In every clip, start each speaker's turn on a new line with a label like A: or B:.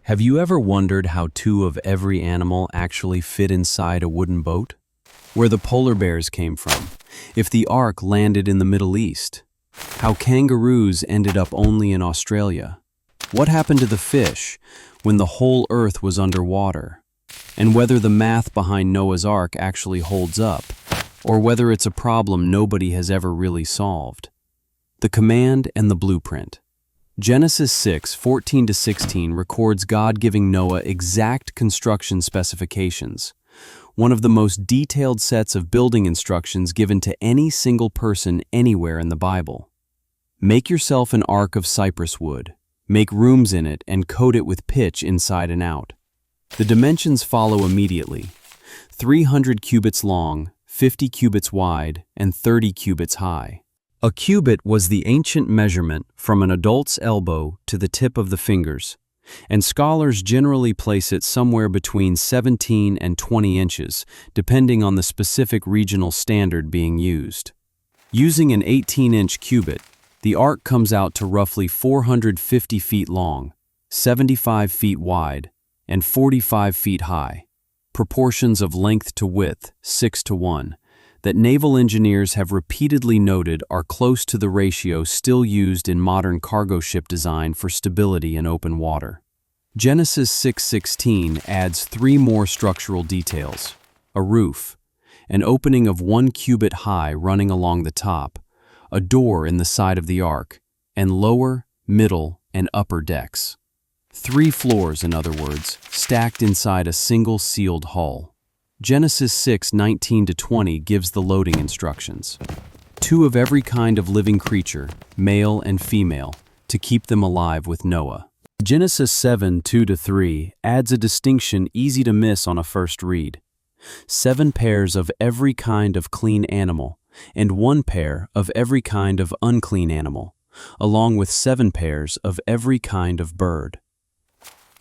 A: Have you ever wondered how two of every animal actually fit inside a wooden boat? Where the polar bears came from? If the Ark landed in the Middle East? How kangaroos ended up only in Australia? What happened to the fish when the whole Earth was underwater? And whether the math behind Noah's Ark actually holds up, or whether it's a problem nobody has ever really solved. The command and the blueprint. Genesis 6:14-16 records God giving Noah exact construction specifications, one of the most detailed sets of building instructions given to any single person anywhere in the Bible. Make yourself an ark of cypress wood, make rooms in it, and coat it with pitch inside and out. The dimensions follow immediately: 300 cubits long, 50 cubits wide, and 30 cubits high. A cubit was the ancient measurement from an adult's elbow to the tip of the fingers, and scholars generally place it somewhere between 17 and 20 inches, depending on the specific regional standard being used. Using an 18-inch cubit, the ark comes out to roughly 450 feet long, 75 feet wide, and 45 feet high, proportions of length to width 6:1. That naval engineers have repeatedly noted are close to the ratio still used in modern cargo ship design for stability in open water. Genesis 6:16 adds 3 more structural details: a roof, an opening of 1 cubit high running along the top, a door in the side of the ark, and lower, middle, and upper decks. 3 floors, in other words, stacked inside a single sealed hull. Genesis 6:19-20 gives the loading instructions. 2 of every kind of living creature, male and female, to keep them alive with Noah. Genesis 7:2-3 adds a distinction easy to miss on a first read. 7 pairs of every kind of clean animal, and 1 pair of every kind of unclean animal, along with 7 pairs of every kind of bird.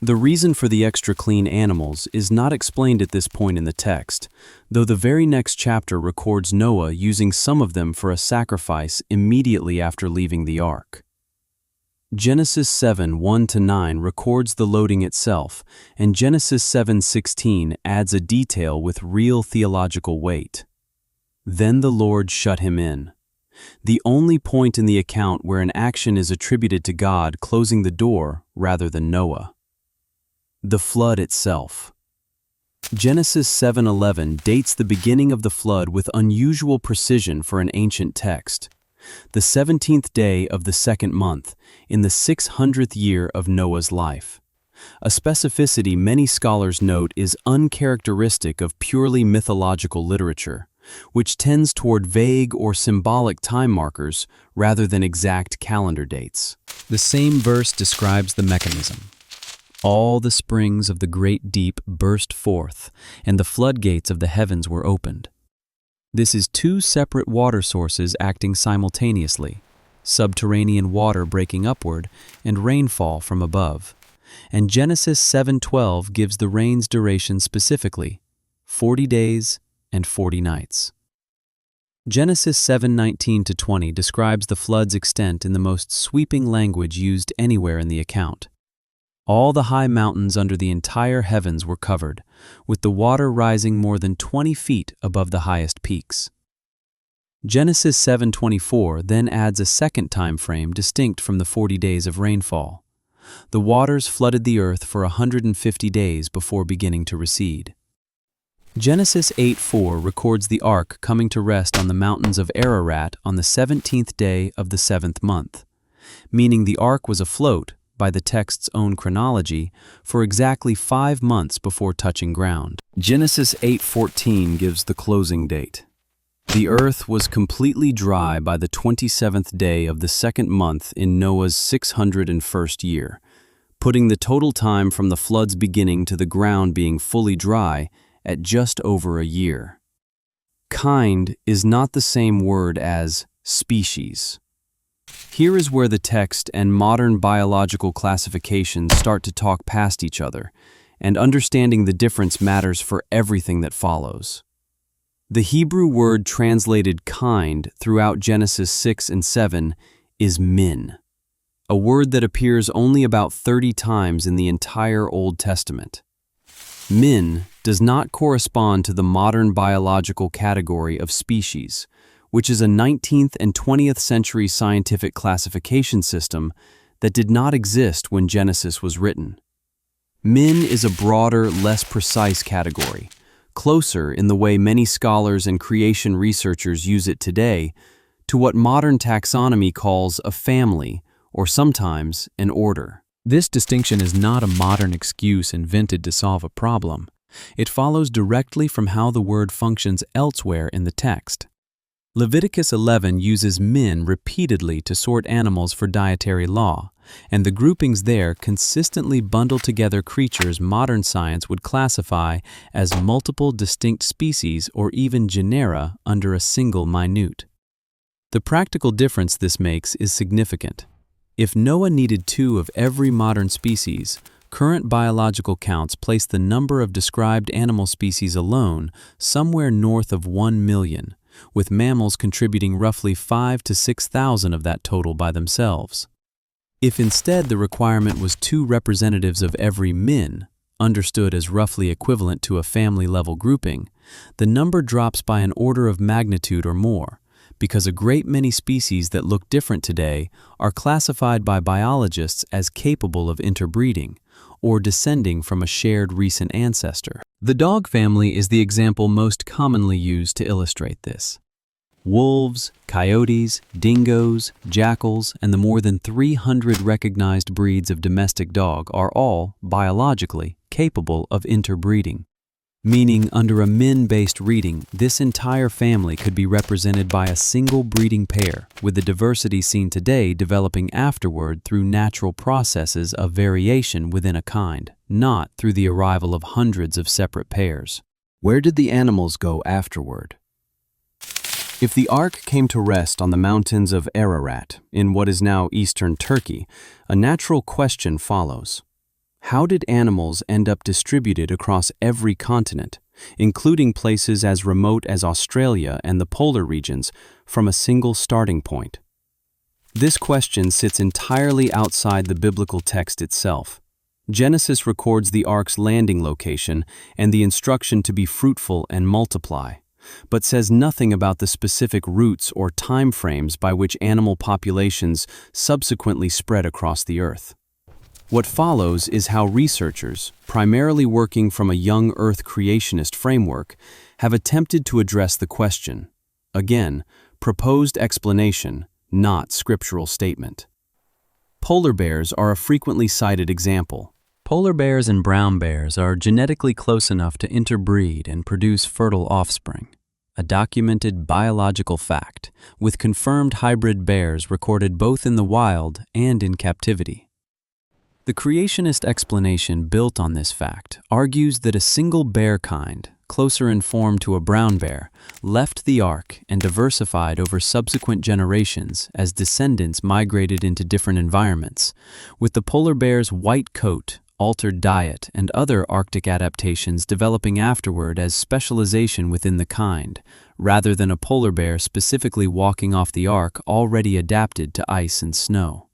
A: The reason for the extra clean animals is not explained at this point in the text, though the very next chapter records Noah using some of them for a sacrifice immediately after leaving the ark. Genesis 7:1-9 records the loading itself, and Genesis 7:16 adds a detail with real theological weight. Then the Lord shut him in. The only point in the account where an action is attributed to God closing the door rather than Noah. The flood itself. Genesis 7:11 dates the beginning of the flood with unusual precision for an ancient text. The 17th day of the 2nd month, in the 600th year of Noah's life. A specificity many scholars note is uncharacteristic of purely mythological literature, which tends toward vague or symbolic time markers rather than exact calendar dates. The same verse describes the mechanism. All the springs of the great deep burst forth, and the floodgates of the heavens were opened. This is 2 separate water sources acting simultaneously, subterranean water breaking upward and rainfall from above. And Genesis 7:12 gives the rain's duration specifically, 40 days and 40 nights. Genesis 7:19-20 describes the flood's extent in the most sweeping language used anywhere in the account. All the high mountains under the entire heavens were covered, with the water rising more than 20 feet above the highest peaks. Genesis 7:24 then adds a second time frame distinct from the 40 days of rainfall. The waters flooded the earth for 150 days before beginning to recede. Genesis 8:4 records the ark coming to rest on the mountains of Ararat on the 17th day of the 7th month, meaning the ark was afloat, by the text's own chronology, for exactly 5 months before touching ground. Genesis 8:14 gives the closing date. The earth was completely dry by the 27th day of the 2nd month in Noah's 601st year, putting the total time from the flood's beginning to the ground being fully dry at just over a year. Kind is not the same word as species. Here is where the text and modern biological classifications start to talk past each other, and understanding the difference matters for everything that follows. The Hebrew word translated kind throughout Genesis 6 and 7 is min. a word that appears only about 30 times in the entire Old Testament. Min does not correspond to the modern biological category of species, which is a 19th and 20th century scientific classification system that did not exist when Genesis was written. Min is a broader, less precise category, closer in the way many scholars and creation researchers use it today to what modern taxonomy calls a family, or sometimes an order. This distinction is not a modern excuse invented to solve a problem. It follows directly from how the word functions elsewhere in the text. Leviticus 11 uses min repeatedly to sort animals for dietary law, and the groupings there consistently bundle together creatures modern science would classify as multiple distinct species or even genera under a single minute. The practical difference this makes is significant. If Noah needed 2 of every modern species, current biological counts place the number of described animal species alone somewhere north of 1 million, with mammals contributing roughly 5,000 to 6,000 of that total by themselves. If instead the requirement was 2 representatives of every min, understood as roughly equivalent to a family-level grouping, the number drops by an order of magnitude or more, because a great many species that look different today are classified by biologists as capable of interbreeding, or descending from a shared recent ancestor. The dog family is the example most commonly used to illustrate this. Wolves, coyotes, dingoes, jackals, and the more than 300 recognized breeds of domestic dog are all, biologically, capable of interbreeding. Meaning, under a min-based reading, this entire family could be represented by a single breeding pair, with the diversity seen today developing afterward through natural processes of variation within a kind, not through the arrival of hundreds of separate pairs. Where did the animals go afterward? If the ark came to rest on the mountains of Ararat, in what is now eastern Turkey, a natural question follows. How did animals end up distributed across every continent, including places as remote as Australia and the polar regions, from a single starting point? This question sits entirely outside the biblical text itself. Genesis records the ark's landing location and the instruction to be fruitful and multiply, but says nothing about the specific routes or time frames by which animal populations subsequently spread across the earth. What follows is how researchers, primarily working from a young Earth creationist framework, have attempted to address the question. Again, proposed explanation, not scriptural statement. Polar bears are a frequently cited example. Polar bears and brown bears are genetically close enough to interbreed and produce fertile offspring, a documented biological fact, with confirmed hybrid bears recorded both in the wild and in captivity. The creationist explanation built on this fact argues that a single bear kind, closer in form to a brown bear, left the ark and diversified over subsequent generations as descendants migrated into different environments, with the polar bear's white coat, altered diet, and other Arctic adaptations developing afterward as specialization within the kind, rather than a polar bear specifically walking off the ark already adapted to ice and snow.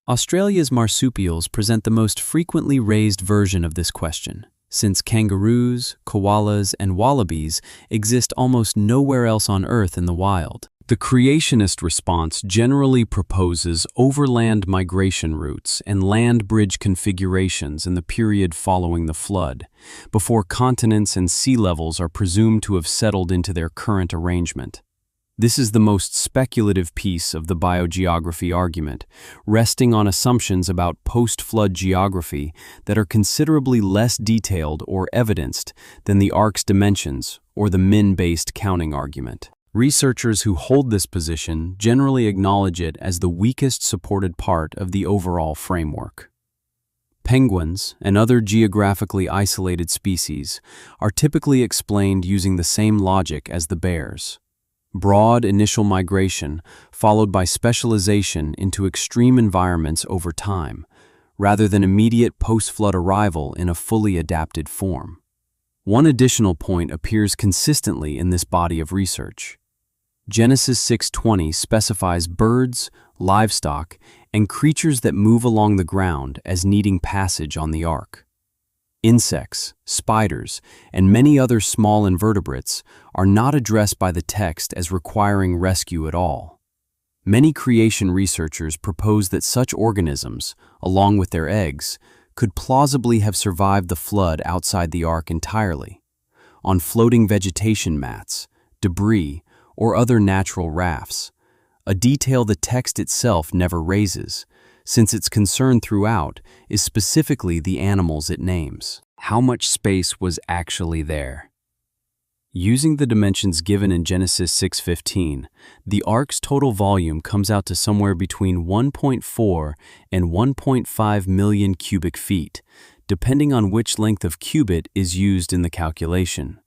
A: Australia's marsupials present the most frequently raised version of this question, since kangaroos, koalas, and wallabies exist almost nowhere else on Earth in the wild. The creationist response generally proposes overland migration routes and land bridge configurations in the period following the flood, before continents and sea levels are presumed to have settled into their current arrangement. This is the most speculative piece of the biogeography argument, resting on assumptions about post-flood geography that are considerably less detailed or evidenced than the ark's dimensions or the min-based counting argument. Researchers who hold this position generally acknowledge it as the weakest supported part of the overall framework. Penguins and other geographically isolated species are typically explained using the same logic as the bears. Broad initial migration followed by specialization into extreme environments over time, rather than immediate post-flood arrival in a fully adapted form. One additional point appears consistently in this body of research. Genesis 6:20 specifies birds, livestock, and creatures that move along the ground as needing passage on the ark. Insects, spiders, and many other small invertebrates are not addressed by the text as requiring rescue at all. Many creation researchers propose that such organisms, along with their eggs, could plausibly have survived the flood outside the ark entirely, on floating vegetation mats, debris, or other natural rafts, a detail the text itself never raises, since its concern throughout is specifically the animals it names. How much space was actually there? Using the dimensions given in Genesis 6:15, the ark's total volume comes out to somewhere between 1.4 and 1.5 million cubic feet, depending on which length of cubit is used in the calculation.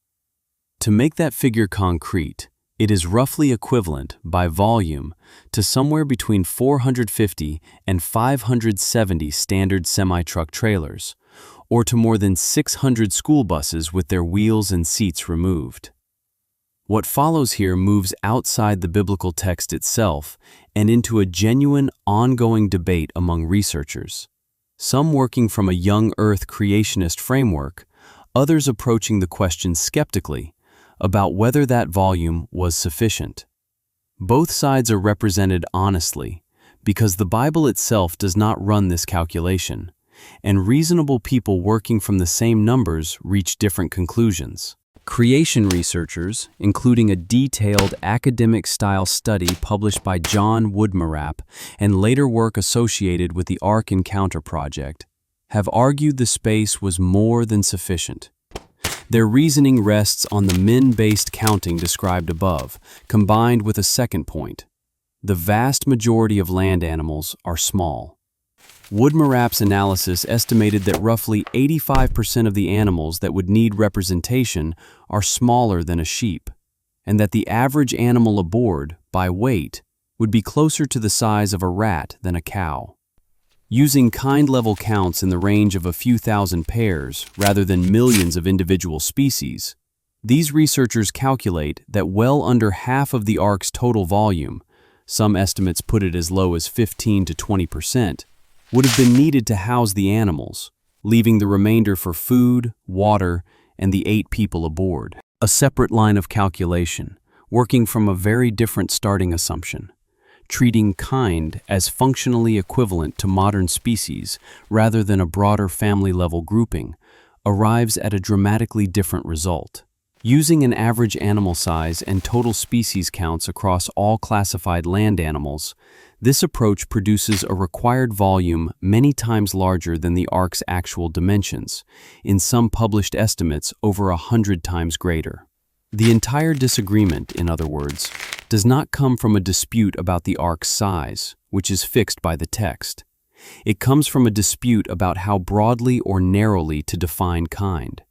A: To make that figure concrete, it is roughly equivalent, by volume, to somewhere between 450 and 570 standard semi-truck trailers, or to more than 600 school buses with their wheels and seats removed. What follows here moves outside the biblical text itself and into a genuine, ongoing debate among researchers, some working from a young Earth creationist framework, others approaching the question skeptically, about whether that volume was sufficient. Both sides are represented honestly, because the Bible itself does not run this calculation, and reasonable people working from the same numbers reach different conclusions. Creation researchers, including a detailed academic-style study published by John Woodmarap and later work associated with the Ark Encounter Project, have argued the space was more than sufficient. Their reasoning rests on the min-based counting described above, combined with a second point. The vast majority of land animals are small. Woodmarap's analysis estimated that roughly 85% of the animals that would need representation are smaller than a sheep, and that the average animal aboard, by weight, would be closer to the size of a rat than a cow. Using kind-level counts in the range of a few thousand pairs rather than millions of individual species, these researchers calculate that well under half of the ark's total volume, some estimates put it as low as 15 to 20%, would have been needed to house the animals, leaving the remainder for food, water, and the 8 people aboard. A separate line of calculation, working from a very different starting assumption, treating kind as functionally equivalent to modern species rather than a broader family-level grouping, arrives at a dramatically different result. Using an average animal size and total species counts across all classified land animals, this approach produces a required volume many times larger than the ark's actual dimensions, in some published estimates over 100 times greater. The entire disagreement, in other words, does not come from a dispute about the ark's size, which is fixed by the text. It comes from a dispute about how broadly or narrowly to define kind.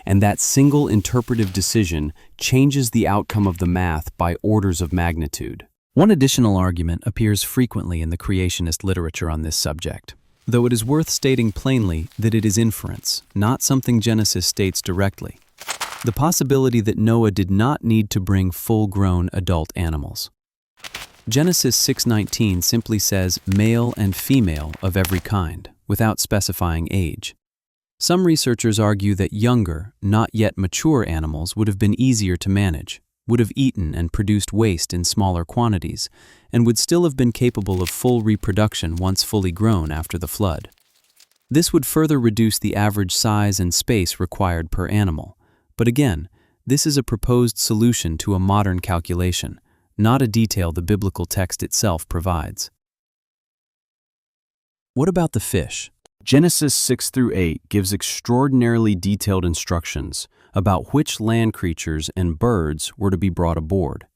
A: And that single interpretive decision changes the outcome of the math by orders of magnitude. One additional argument appears frequently in the creationist literature on this subject, though it is worth stating plainly that it is inference, not something Genesis states directly. The possibility that Noah did not need to bring full-grown adult animals. Genesis 6:19 simply says male and female of every kind, without specifying age. Some researchers argue that younger, not yet mature animals would have been easier to manage, would have eaten and produced waste in smaller quantities, and would still have been capable of full reproduction once fully grown after the flood. This would further reduce the average size and space required per animal. But again, this is a proposed solution to a modern calculation, not a detail the biblical text itself provides. What about the fish? Genesis 6-8 gives extraordinarily detailed instructions about which land creatures and birds were to be brought aboard.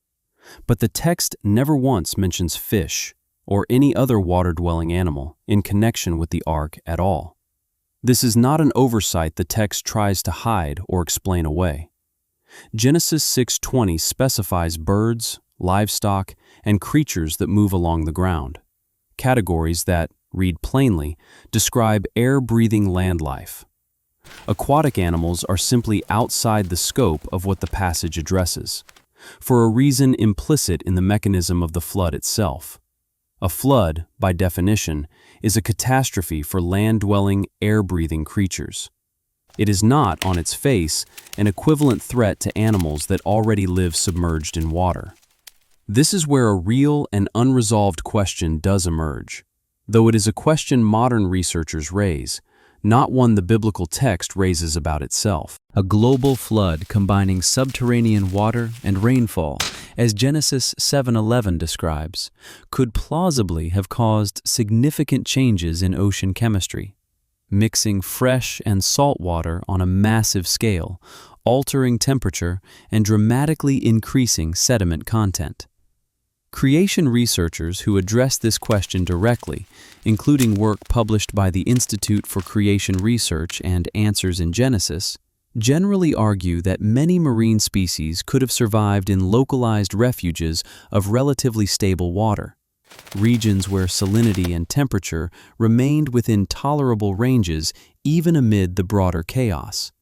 A: But the text never once mentions fish or any other water-dwelling animal in connection with the ark at all. This is not an oversight the text tries to hide or explain away. Genesis 6:20 specifies birds, livestock, and creatures that move along the ground, categories that, read plainly, describe air-breathing land life. Aquatic animals are simply outside the scope of what the passage addresses. for a reason implicit in the mechanism of the flood itself. A flood, by definition, is a catastrophe for land-dwelling, air-breathing creatures. It is not, on its face, an equivalent threat to animals that already live submerged in water. This is where a real and unresolved question does emerge, though it is a question modern researchers raise, not one the biblical text raises about itself.
B: A global flood combining subterranean water and rainfall, as Genesis 7:11 describes, could plausibly have caused significant changes in ocean chemistry, mixing fresh and salt water on a massive scale, altering temperature, and dramatically increasing sediment content. Creation researchers who address this question directly, including work published by the Institute for Creation Research and Answers in Genesis, generally argue that many marine species could have survived in localized refuges of relatively stable water, regions where salinity and temperature remained within tolerable ranges even amid the broader chaos,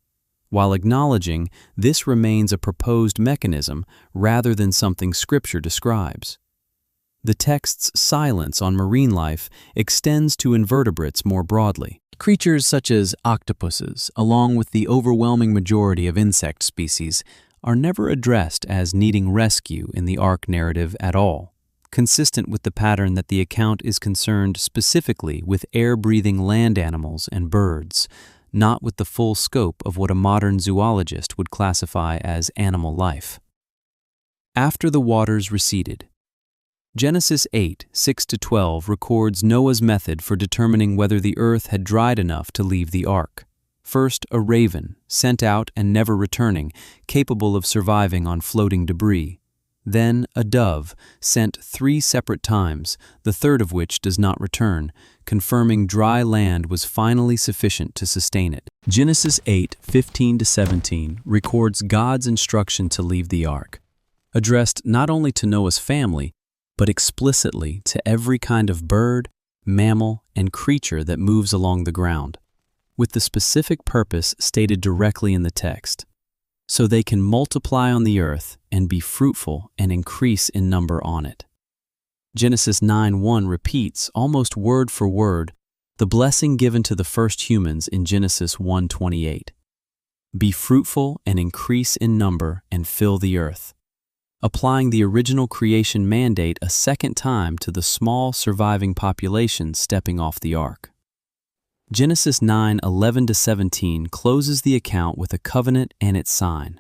B: while acknowledging this remains a proposed mechanism rather than something Scripture describes. The text's silence on marine life extends to invertebrates more broadly. Creatures such as octopuses, along with the overwhelming majority of insect species, are never addressed as needing rescue in the Ark narrative at all, consistent with the pattern that the account is concerned specifically with air-breathing land animals and birds, not with the full scope of what a modern zoologist would classify as animal life. After the waters receded, Genesis 8:6-12 records Noah's method for determining whether the earth had dried enough to leave the ark. First, a raven, sent out and never returning, capable of surviving on floating debris. Then, a dove, sent 3 separate times, the third of which does not return, confirming dry land was finally sufficient to sustain it. Genesis 8:15-17 records God's instruction to leave the ark, addressed not only to Noah's family, but explicitly to every kind of bird, mammal, and creature that moves along the ground, with the specific purpose stated directly in the text, so they can multiply on the earth and be fruitful and increase in number on it. Genesis 9:1 repeats, almost word for word, the blessing given to the first humans in Genesis 1:28. Be fruitful and increase in number and fill the earth, applying the original creation mandate a second time to the small surviving population stepping off the ark. Genesis 9:11-17 closes the account with a covenant and its sign.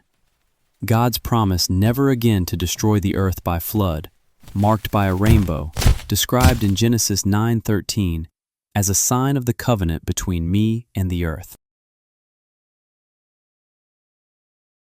B: God's promise never again to destroy the earth by flood, marked by a rainbow, described in Genesis 9:13 as a sign of the covenant between me and the earth.